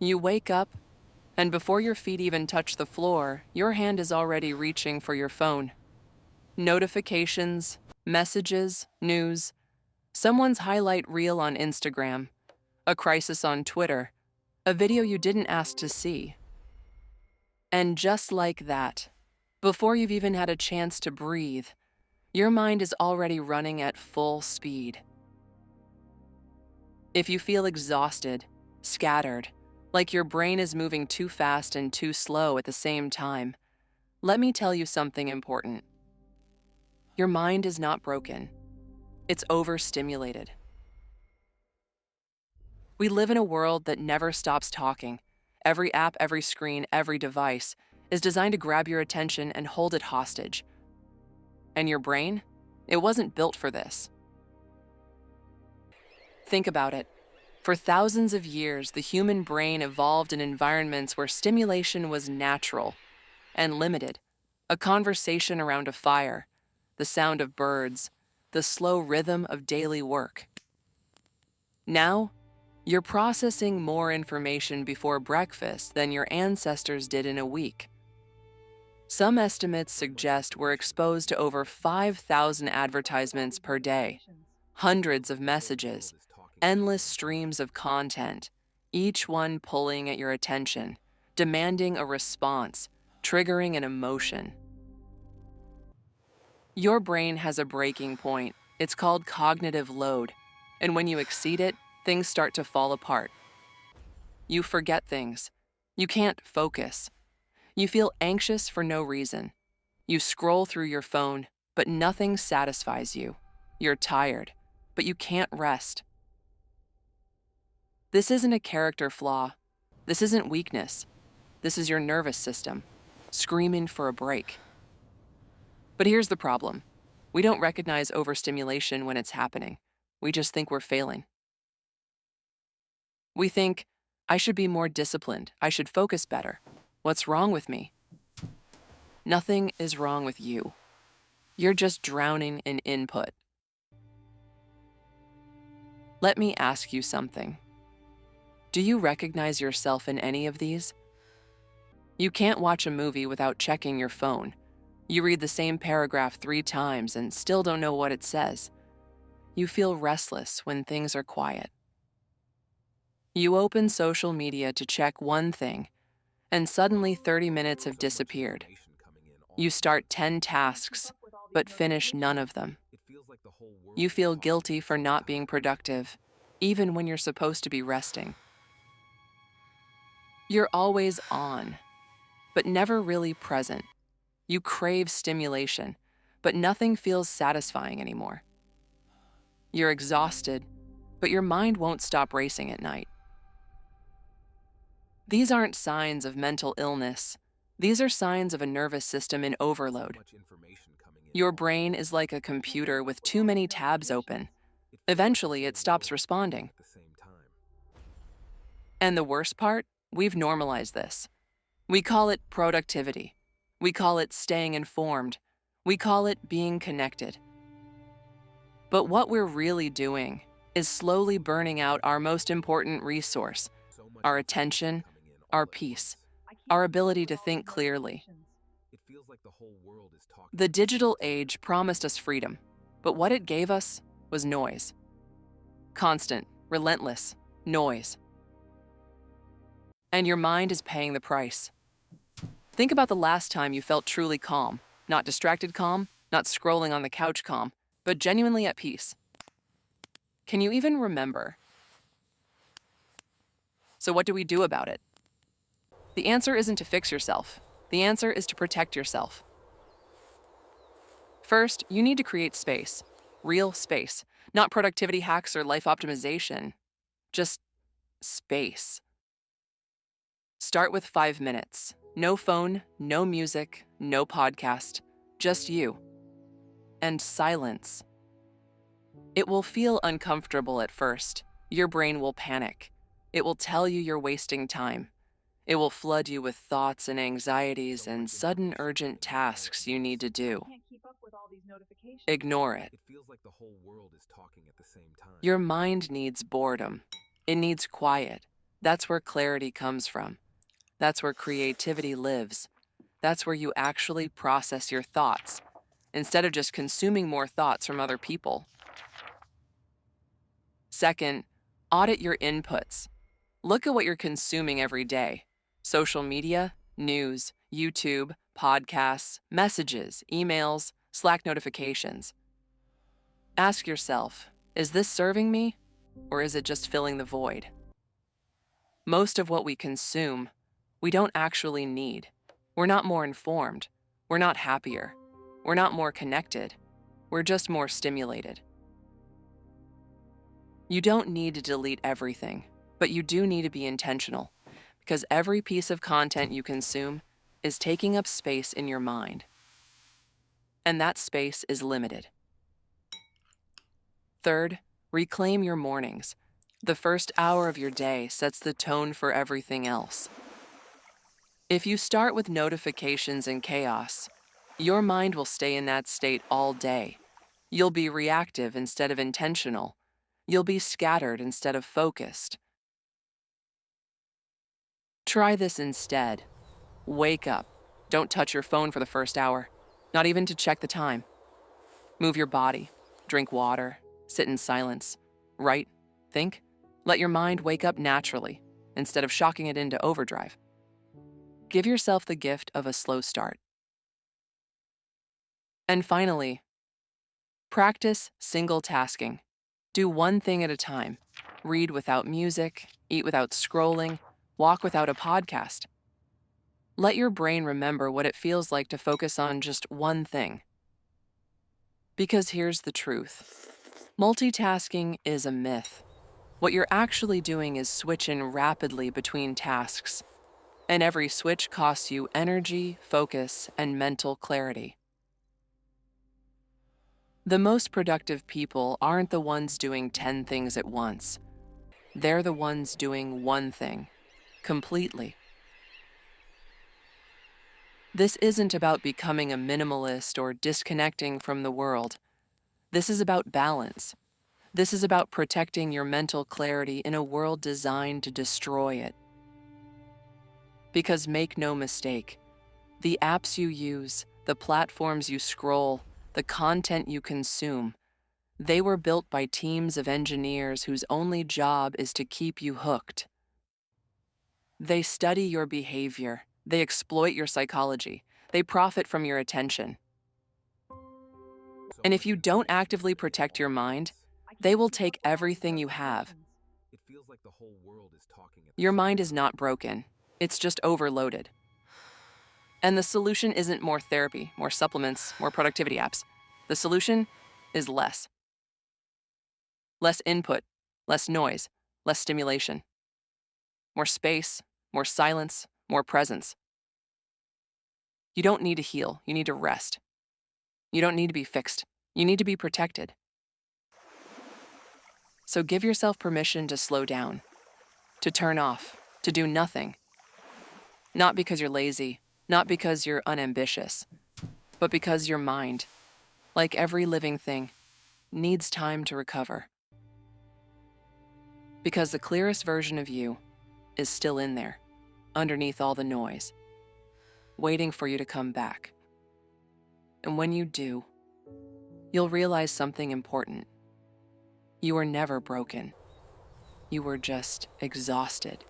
You wake up, and before your feet even touch the floor, your hand is already reaching for your phone. Notifications, messages, news, someone's highlight reel on Instagram, a crisis on Twitter, a video you didn't ask to see. And just like that, before you've even had a chance to breathe, your mind is already running at full speed. If you feel exhausted, scattered, like your brain is moving too fast and too slow at the same time, let me tell you something important. Your mind is not broken. It's overstimulated. We live in a world that never stops talking. Every app, every screen, every device is designed to grab your attention and hold it hostage. And your brain? It wasn't built for this. Think about it. For thousands of years, the human brain evolved in environments where stimulation was natural and limited. A conversation around a fire, the sound of birds, the slow rhythm of daily work. Now, you're processing more information before breakfast than your ancestors did in a week. Some estimates suggest we're exposed to over 5,000 advertisements per day, hundreds of messages, endless streams of content, each one pulling at your attention, demanding a response, triggering an emotion. Your brain has a breaking point. It's called cognitive load, and when you exceed it, things start to fall apart. You forget things. You can't focus. You feel anxious for no reason. You scroll through your phone, but nothing satisfies you. You're tired, but you can't rest. This isn't a character flaw. This isn't weakness. This is your nervous system, screaming for a break. But here's the problem. We don't recognize overstimulation when it's happening. We just think we're failing. We think, I should be more disciplined. I should focus better. What's wrong with me? Nothing is wrong with you. You're just drowning in input. Let me ask you something. Do you recognize yourself in any of these? You can't watch a movie without checking your phone. You read the same paragraph 3 times and still don't know what it says. You feel restless when things are quiet. You open social media to check one thing, and suddenly 30 minutes have disappeared. You start 10 tasks, but finish none of them. You feel guilty for not being productive, even when you're supposed to be resting. You're always on, but never really present. You crave stimulation, but nothing feels satisfying anymore. You're exhausted, but your mind won't stop racing at night. These aren't signs of mental illness. These are signs of a nervous system in overload. Your brain is like a computer with too many tabs open. Eventually, it stops responding. And the worst part? We've normalized this. We call it productivity. We call it staying informed. We call it being connected. But what we're really doing is slowly burning out our most important resource, our attention, our peace, our ability to think clearly. The digital age promised us freedom, but what it gave us was noise. Constant, relentless noise. And your mind is paying the price. Think about the last time you felt truly calm, not distracted calm, not scrolling on the couch calm, but genuinely at peace. Can you even remember? So what do we do about it? The answer isn't to fix yourself. The answer is to protect yourself. First, you need to create space, real space, not productivity hacks or life optimization, just space. Start with 5 minutes. No phone, no music, no podcast, just you. And silence. It will feel uncomfortable at first. Your brain will panic. It will tell you you're wasting time. It will flood you with thoughts and anxieties and sudden urgent tasks you need to do. Ignore it. Your mind needs boredom. It needs quiet. That's where clarity comes from. That's where creativity lives. That's where you actually process your thoughts, instead of just consuming more thoughts from other people. Second, audit your inputs. Look at what you're consuming every day: social media, news, YouTube, podcasts, messages, emails, Slack notifications. Ask yourself, is this serving me, or is it just filling the void? Most of what we consume, we don't actually need. We're not more informed. We're not happier. We're not more connected. We're just more stimulated. You don't need to delete everything, but you do need to be intentional, because every piece of content you consume is taking up space in your mind. And that space is limited. Third, reclaim your mornings. The first hour of your day sets the tone for everything else. If you start with notifications and chaos, your mind will stay in that state all day. You'll be reactive instead of intentional. You'll be scattered instead of focused. Try this instead. Wake up. Don't touch your phone for the first hour, not even to check the time. Move your body, drink water, sit in silence, write, think. Let your mind wake up naturally instead of shocking it into overdrive. Give yourself the gift of a slow start. And finally, practice single tasking. Do one thing at a time. Read without music, eat without scrolling, walk without a podcast. Let your brain remember what it feels like to focus on just one thing. Because here's the truth. Multitasking is a myth. What you're actually doing is switching rapidly between tasks, and every switch costs you energy, focus, and mental clarity. The most productive people aren't the ones doing 10 things at once. They're the ones doing one thing, completely. This isn't about becoming a minimalist or disconnecting from the world. This is about balance. This is about protecting your mental clarity in a world designed to destroy it. Because make no mistake, the apps you use, the platforms you scroll, the content you consume, they were built by teams of engineers whose only job is to keep you hooked. They study your behavior, they exploit your psychology, they profit from your attention. And if you don't actively protect your mind, they will take everything you have. Your mind is not broken, it's just overloaded. And the solution isn't more therapy, more supplements, more productivity apps. The solution is less. Less input, less noise, less stimulation. More space, more silence, more presence. You don't need to heal, you need to rest. You don't need to be fixed, you need to be protected. So give yourself permission to slow down, to turn off, to do nothing. Not because you're lazy, not because you're unambitious, but because your mind, like every living thing, needs time to recover. Because the clearest version of you is still in there, underneath all the noise, waiting for you to come back. And when you do, you'll realize something important. You were never broken. You were just exhausted.